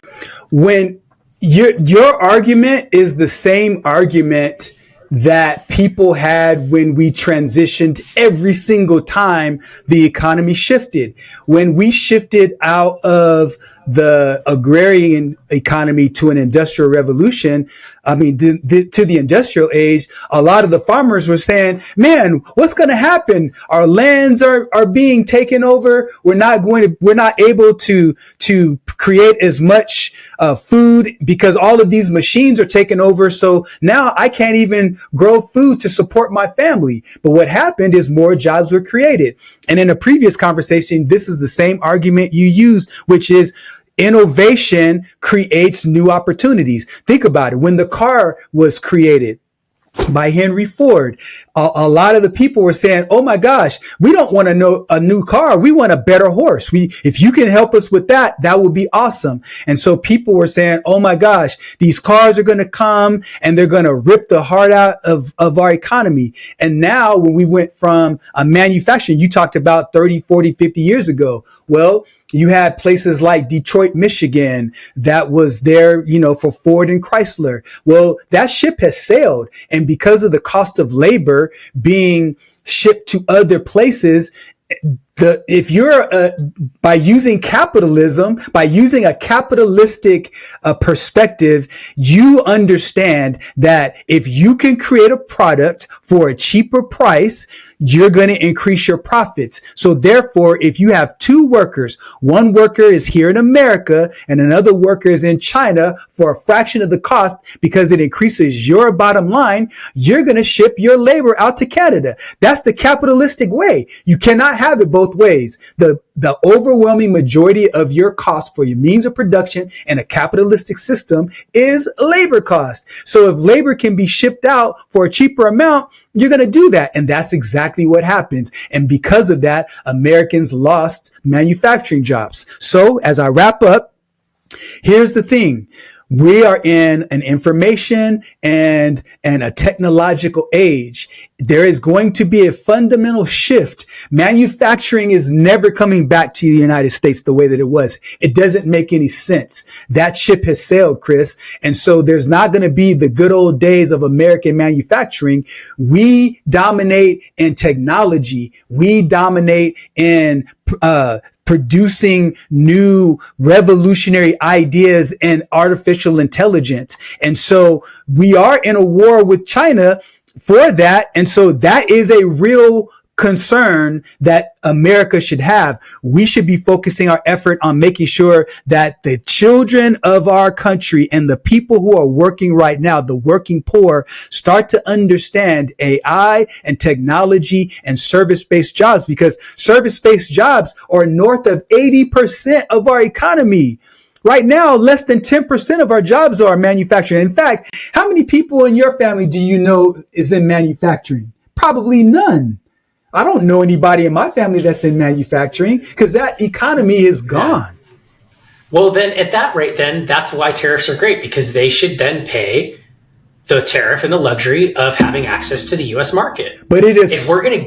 When your argument is the same argument that people had when we transitioned every single time the economy shifted. When we shifted out of the agrarian economy to an industrial revolution, to the industrial age, a lot of the farmers were saying, man, what's going to happen? Our lands are being taken over. We're not able to create as much food because all of these machines are taken over. So now I can't even grow food to support my family. But what happened is more jobs were created. And in a previous conversation, this is the same argument you used, which is innovation creates new opportunities. Think about it. When the car was created, by Henry Ford. A lot of the people were saying, oh my gosh, we don't want a new car. We want a better horse. If you can help us with that, that would be awesome. And so people were saying, oh my gosh, these cars are going to come and they're going to rip the heart out of our economy. And now when we went from a manufacturing, you talked about 30, 40, 50 years ago. Well, you had places like Detroit, Michigan, that was there, for Ford and Chrysler. Well, that ship has sailed. And because of the cost of labor being shipped to other places, if you're by using capitalism, by using a capitalistic perspective, you understand that if you can create a product for a cheaper price, you're going to increase your profits. So therefore, if you have two workers, one worker is here in America and another worker is in China for a fraction of the cost because it increases your bottom line, you're going to ship your labor out to Canada. That's the capitalistic way. You cannot have it both ways. The overwhelming majority of your cost for your means of production in a capitalistic system is labor cost. So if labor can be shipped out for a cheaper amount, you're going to do that. And that's exactly what happens. And because of that, Americans lost manufacturing jobs. So as I wrap up, here's the thing. We are in an information and a technological age. There is going to be a fundamental shift. Manufacturing is never coming back to the United States the way that it was. It doesn't make any sense. That ship has sailed, Chris. And so there's not going to be the good old days of American manufacturing. We dominate in technology. We dominate in producing new revolutionary ideas and artificial intelligence. And so we are in a war with China for that. And so that is a real concern that America should have. We should be focusing our effort on making sure that the children of our country and the people who are working right now, the working poor, start to understand AI and technology and service-based jobs, because service-based jobs are north of 80% of our economy. Right now, less than 10% of our jobs are manufacturing. In fact, how many people in your family do you know is in manufacturing? Probably none. I don't know anybody in my family that's in manufacturing because that economy is gone. Well, then at that rate, then that's why tariffs are great, because they should then pay the tariff and the luxury of having access to the U.S. market. But it is, if we're going to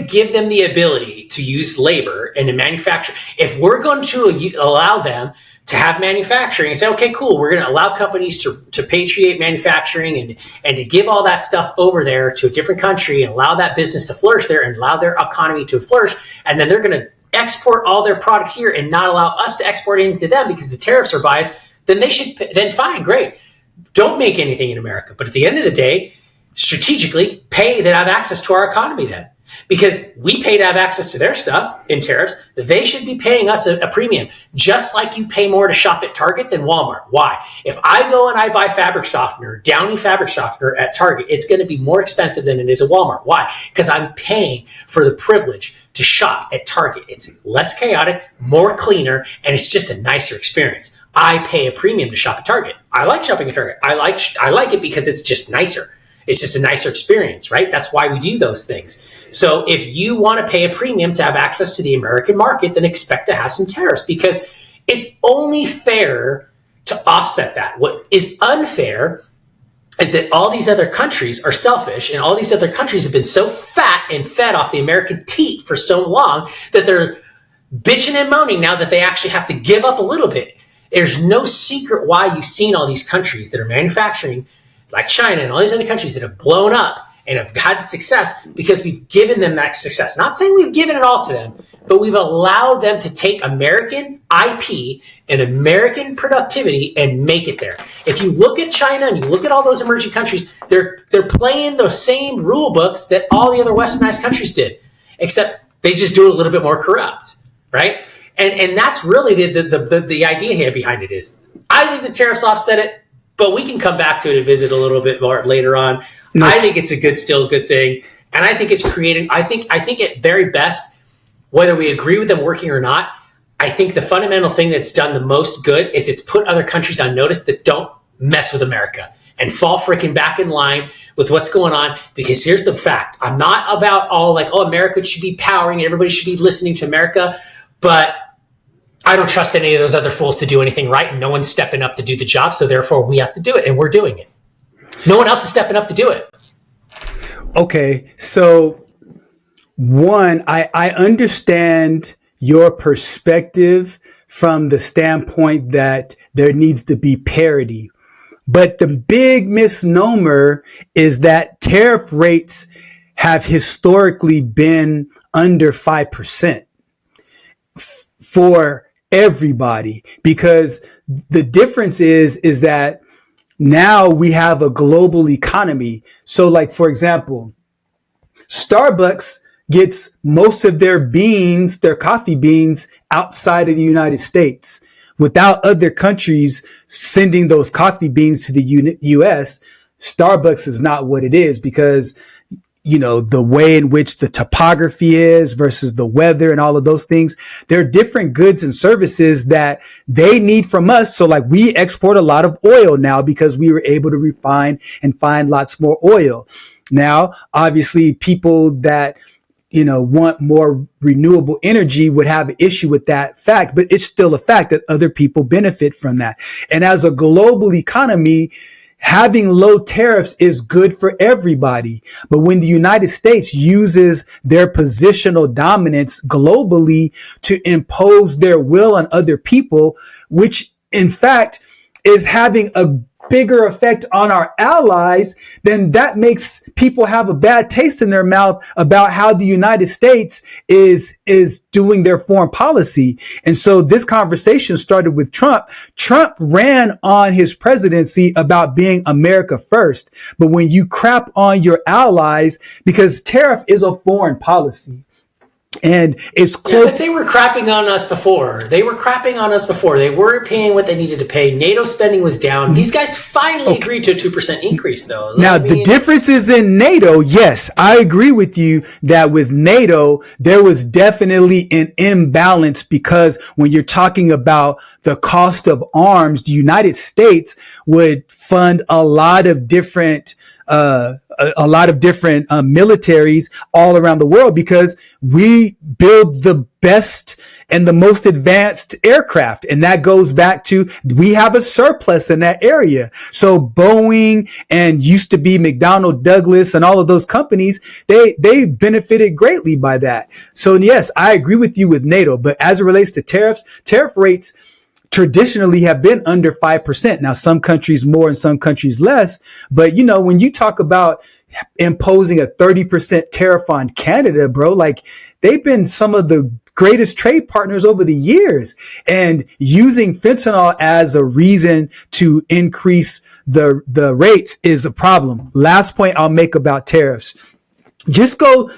give them the ability to use labor and to manufacture, if we're going to allow them to have manufacturing and say, okay, cool, we're going to allow companies to patriate manufacturing and to give all that stuff over there to a different country and allow that business to flourish there and allow their economy to flourish. And then they're going to export all their product here and not allow us to export anything to them because the tariffs are biased. Then they should, then fine, great. Don't make anything in America. But at the end of the day, strategically pay to have access to our economy then. Because we pay to have access to their stuff in tariffs, they should be paying us a premium, just like you pay more to shop at Target than Walmart. Why? If I go and I buy fabric softener, Downy fabric softener at Target, it's going to be more expensive than it is at Walmart. Why? Because I'm paying for the privilege to shop at Target. It's less chaotic, more cleaner, and it's just a nicer experience. I pay a premium to shop at Target. I like shopping at Target. I like it because it's just nicer. It's just a nicer experience, right? That's why we do those things. So if you want to pay a premium to have access to the American market, then expect to have some tariffs, because it's only fair to offset that. What is unfair is that all these other countries are selfish, and all these other countries have been so fat and fed off the American teat for so long that they're bitching and moaning now that they actually have to give up a little bit. There's no secret why you've seen all these countries that are manufacturing, like China and all these other countries that have blown up and have had success, because we've given them that success. Not saying we've given it all to them, but we've allowed them to take American IP and American productivity and make it there. If you look at China and you look at all those emerging countries, they're playing the same rule books that all the other westernized countries did, except they just do it a little bit more corrupt, right? And that's really the idea here behind it is, I think the tariffs offset it, but we can come back to it and visit a little bit more later on. No. I think it's still a good thing. And I think it's creating, I think at very best, whether we agree with them working or not, I think the fundamental thing that's done the most good is it's put other countries on notice that don't mess with America. and fall freaking back in line with what's going on. Because here's the fact. I'm not about all like, oh, America should be powering and everybody should be listening to America. But I don't trust any of those other fools to do anything right. And no one's stepping up to do the job. So therefore we have to do it. And we're doing it. No one else is stepping up to do it. Okay. So one, I understand your perspective from the standpoint that there needs to be parity. But the big misnomer is that tariff rates have historically been under 5% for everybody, because the difference is that now we have a global economy. So like, for example, Starbucks gets most of their beans, their coffee beans, outside of the United States. Without other countries sending those coffee beans to the US, Starbucks is not what it is, because, you know, the way in which the topography is versus the weather and all of those things, there are different goods and services that they need from us. So like, we export a lot of oil now because we were able to refine and find lots more oil. Now, obviously, people that, you know, want more renewable energy would have an issue with that fact, but it's still a fact that other people benefit from that. And as a global economy, having low tariffs is good for everybody. But when the United States uses their positional dominance globally to impose their will on other people, which in fact is having a bigger effect on our allies, then that makes people have a bad taste in their mouth about how the United States is doing their foreign policy. And so this conversation started with Trump. Trump ran on his presidency about being America first. But when you crap on your allies, because tariff is a foreign policy, and it's close. Yeah, but they were crapping on us before. They weren't paying what they needed to pay. NATO spending was down. These guys finally agreed to a 2% increase, though. Now, the difference is in NATO. Yes, I agree with you that with NATO, there was definitely an imbalance, because when you're talking about the cost of arms, the United States would fund a lot of different militaries all around the world, because we build the best and the most advanced aircraft. And that goes back to, we have a surplus in that area. So Boeing and used to be McDonnell Douglas and all of those companies, they benefited greatly by that. So yes, I agree with you with NATO, but as it relates to tariffs, tariff rates traditionally have been under 5%. Now, some countries more and some countries less. But, you know, when you talk about imposing a 30% tariff on Canada, bro, like, they've been some of the greatest trade partners over the years, and using fentanyl as a reason to increase the rates is a problem. Last point I'll make about tariffs. Just go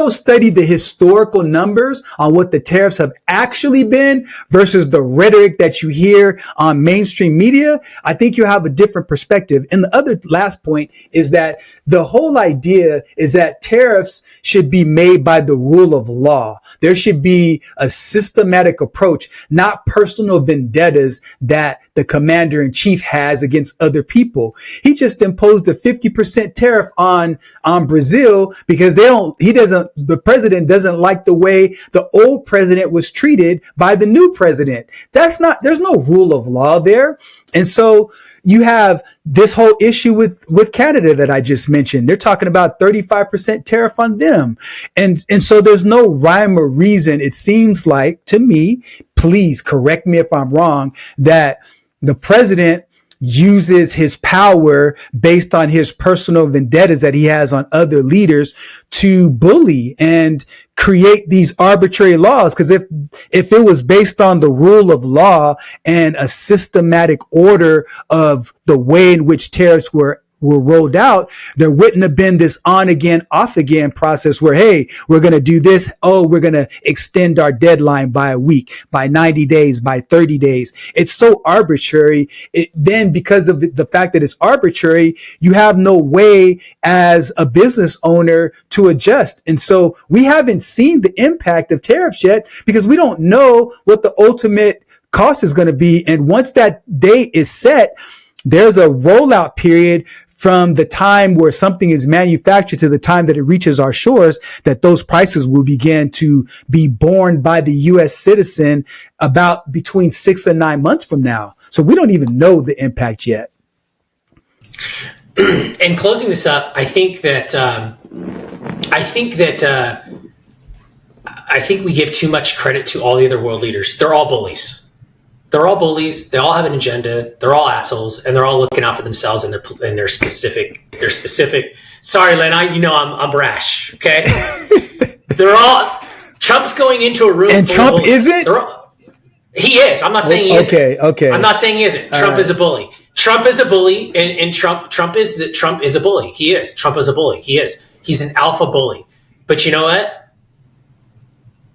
study the historical numbers on what the tariffs have actually been versus the rhetoric that you hear on mainstream media. I think you have a different perspective. And the other last point is that the whole idea is that tariffs should be made by the rule of law. There should be a systematic approach, not personal vendettas that the commander in chief has against other people. He just imposed a 50% tariff on Brazil because the president doesn't like the way the old president was treated by the new president. There's no rule of law there. And so you have this whole issue with Canada that I just mentioned. They're talking about 35% tariff on them. And so there's no rhyme or reason. It seems like to me, please correct me if I'm wrong, that the president uses his power based on his personal vendettas that he has on other leaders to bully and create these arbitrary laws. Because if it was based on the rule of law and a systematic order of the way in which tariffs were rolled out, there wouldn't have been this on again, off again process where, hey, we're going to do this. Oh, we're going to extend our deadline by a week, by 90 days, by 30 days. It's so arbitrary. Then because of the fact that it's arbitrary, you have no way as a business owner to adjust. And so we haven't seen the impact of tariffs yet because we don't know what the ultimate cost is going to be. And once that date is set, there's a rollout period from the time where something is manufactured to the time that it reaches our shores, that those prices will begin to be borne by the U.S. citizen about between 6 and 9 months from now. So we don't even know the impact yet. And closing this up, I think we give too much credit to all the other world leaders. They're all bullies. They're all bullies. They all have an agenda. They're all assholes, and they're all looking out for themselves and their specific. Sorry, Len. I'm brash. Okay. They're all. Trump's going into a room. And Trump isn't. He is. I'm not saying he isn't. Okay. I'm not saying he isn't. Trump is a bully. Trump is a bully, and Trump is a bully. He is. Trump is a bully. He is. He's an alpha bully. But you know what?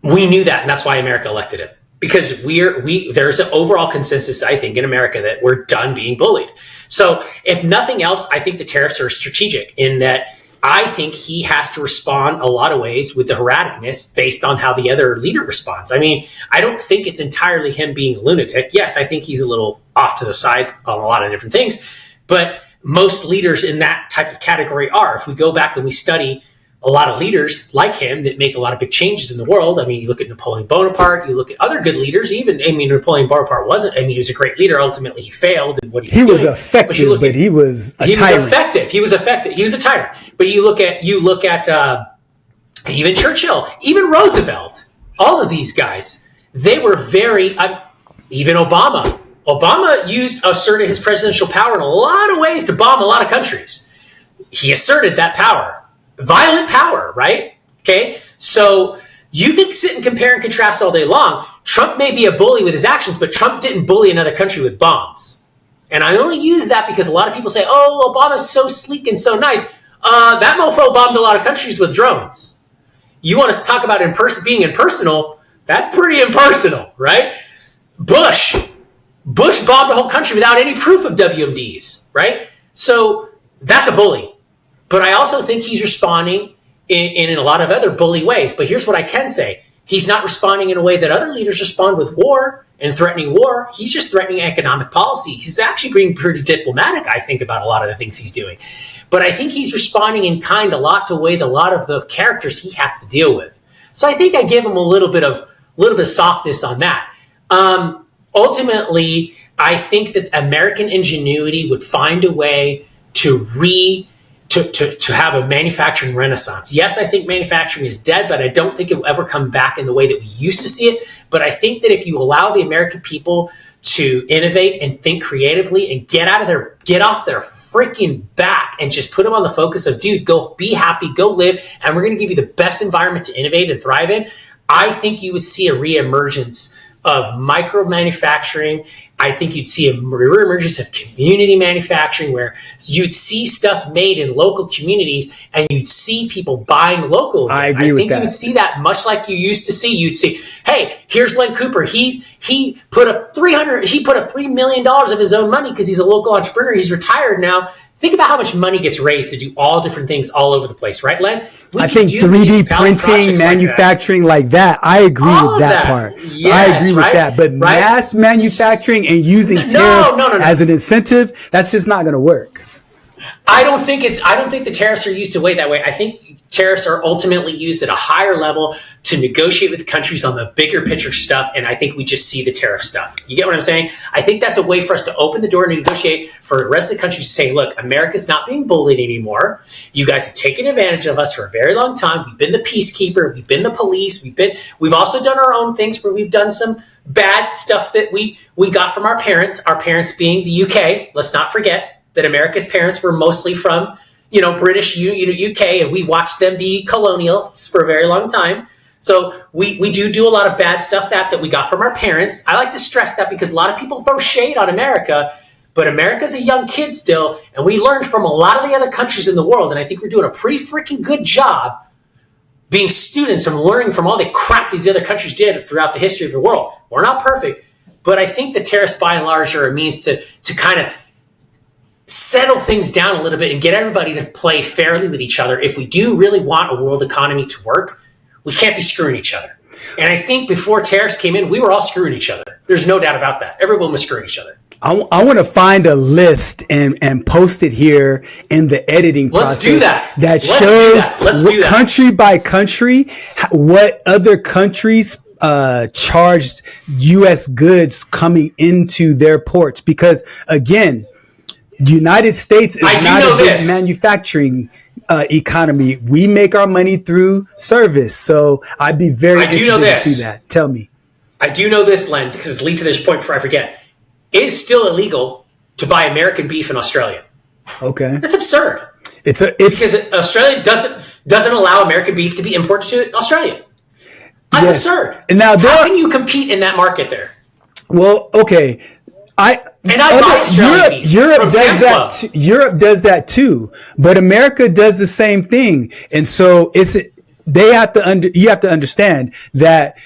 We knew that, and that's why America elected him. Because there's an overall consensus, I think, in America that we're done being bullied. So if nothing else, I think the tariffs are strategic in that I think he has to respond a lot of ways with the erraticness based on how the other leader responds. I mean, I don't think it's entirely him being a lunatic. Yes, I think he's a little off to the side on a lot of different things, but most leaders in that type of category are. If we go back and we study a lot of leaders like him that make a lot of big changes in the world. I mean, you look at Napoleon Bonaparte, you look at other good leaders, Napoleon Bonaparte he was a great leader. Ultimately, he failed in what he was doing. Effective, but he was a tyrant. He was effective. He was a tyrant. But you look at even Churchill, even Roosevelt, all of these guys, they were very, even Obama. Obama asserted his presidential power in a lot of ways to bomb a lot of countries. He asserted that power. Violent power, right? Okay. So you can sit and compare and contrast all day long. Trump may be a bully with his actions, but Trump didn't bully another country with bombs. And I only use that because a lot of people say, oh, Obama's so sleek and so nice. That mofo bombed a lot of countries with drones. You want to talk about being impersonal? That's pretty impersonal, right? Bush bombed a whole country without any proof of WMDs, right? So that's a bully. But I also think he's responding in a lot of other bully ways. But here's what I can say. He's not responding in a way that other leaders respond with war and threatening war. He's just threatening economic policy. He's actually being pretty diplomatic, I think, about a lot of the things he's doing. But I think he's responding in kind a lot to a lot of the characters he has to deal with. So I think I give him a little bit of softness on that. Ultimately, I think that American ingenuity would find a way to have a manufacturing renaissance. Yes, I think manufacturing is dead, but I don't think it will ever come back in the way that we used to see it. But I think that if you allow the American people to innovate and think creatively and get off their freaking back and just put them on the focus of, dude, go be happy, go live, and we're going to give you the best environment to innovate and thrive in, I think you would see a reemergence of micro manufacturing. I think you'd see a reemergence of community manufacturing where you'd see stuff made in local communities and you'd see people buying locally. I agree with that. You would see that much like you used to see. You'd see, hey, here's Len Cooper. He put up $3 million of his own money because he's a local entrepreneur. He's retired now. Think about how much money gets raised to do all different things all over the place, right, Len? I think 3D printing, manufacturing like that. I agree with that part. Yes, I agree with that. But mass manufacturing and using tariffs as an incentive, that's just not going to work. I don't think the tariffs are used to weigh that way. I think tariffs are ultimately used at a higher level to negotiate with countries on the bigger picture stuff. And I think we just see the tariff stuff. You get what I'm saying? I think that's a way for us to open the door and negotiate for the rest of the countries to say, look, America's not being bullied anymore. You guys have taken advantage of us for a very long time. We've been the peacekeeper. We've been the police. We've also done our own things where we've done some bad stuff that we got from our parents being the UK. Let's not forget that America's parents were mostly from, British, UK, and we watched them be colonialists for a very long time. So we do a lot of bad stuff that we got from our parents. I like to stress that because a lot of people throw shade on America, but America's a young kid still, and we learned from a lot of the other countries in the world, and I think we're doing a pretty freaking good job being students and learning from all the crap these other countries did throughout the history of the world. We're not perfect, but I think the tariffs by and large are a means to kind of settle things down a little bit and get everybody to play fairly with each other. If we do really want a world economy to work, we can't be screwing each other. And I think before tariffs came in, we were all screwing each other. There's no doubt about that. Everyone was screwing each other. I want to find a list and post it here in the editing Let's process. do that. That shows Let's do that. Country by country, what other countries charged U.S. goods coming into their ports. Because again, United States is not a big manufacturing economy. We make our money through service. So I'd be very interested to see that. Tell me. I do know this, Len, because lead to this point before I forget. It is still illegal to buy American beef in Australia. Okay. That's absurd. It's because Australia doesn't allow American beef to be imported to Australia. That's absurd. And now how can you compete in that market there? Well, okay. I buy Australian beef. Europe does that too, but America does the same thing. And so you have to understand that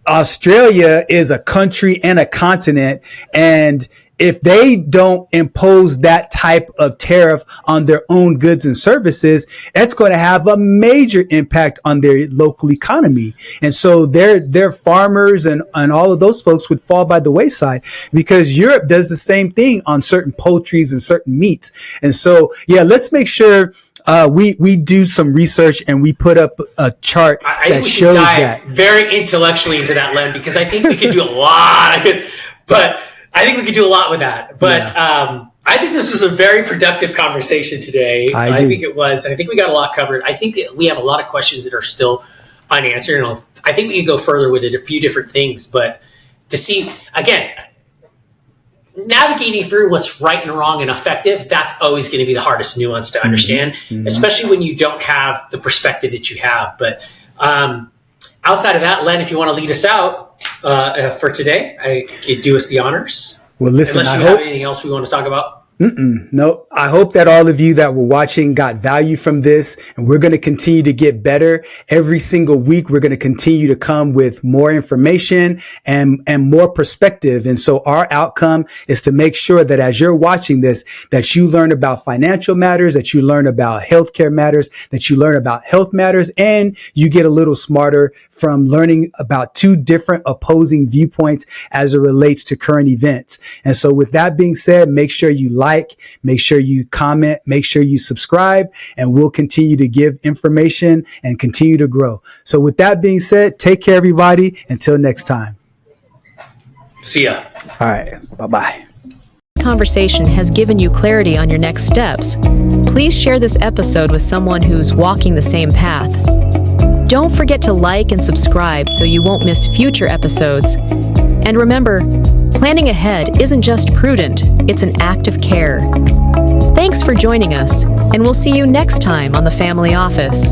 Australia is a country and a continent, and if they don't impose that type of tariff on their own goods and services, that's going to have a major impact on their local economy. And so their farmers and all of those folks would fall by the wayside, because Europe does the same thing on certain poultries and certain meats. And so, yeah, let's make sure we do some research and we put up a chart that shows that. Very intellectually into that, Len, because I think we could do a lot. I think we could do a lot with that. But I think this was a very productive conversation today. I think it was. I think we got a lot covered. I think that we have a lot of questions that are still unanswered. And I think we could go further with a few different things. But to see, again, navigating through what's right and wrong and effective, that's always going to be the hardest nuance to understand, especially when you don't have the perspective that you have. But outside of that, Len, if you want to lead us out for today, I could do us the honors. Well, listen, unless you have anything else we want to talk about. No, I hope that all of you that were watching got value from this, and we're going to continue to get better every single week. We're going to continue to come with more information and more perspective. And so our outcome is to make sure that as you're watching this, that you learn about financial matters, that you learn about healthcare matters, that you learn about health matters, and you get a little smarter from learning about two different opposing viewpoints as it relates to current events. And so with that being said, make sure you make sure you comment, make sure you subscribe, and we'll continue to give information and continue to grow. So with that being said, take care, everybody. Until next time. See ya. All right. Bye-bye. Conversation has given you clarity on your next steps. Please share this episode with someone who's walking the same path. Don't forget to like and subscribe so you won't miss future episodes. And remember, planning ahead isn't just prudent, it's an act of care. Thanks for joining us, and we'll see you next time on The Family Office.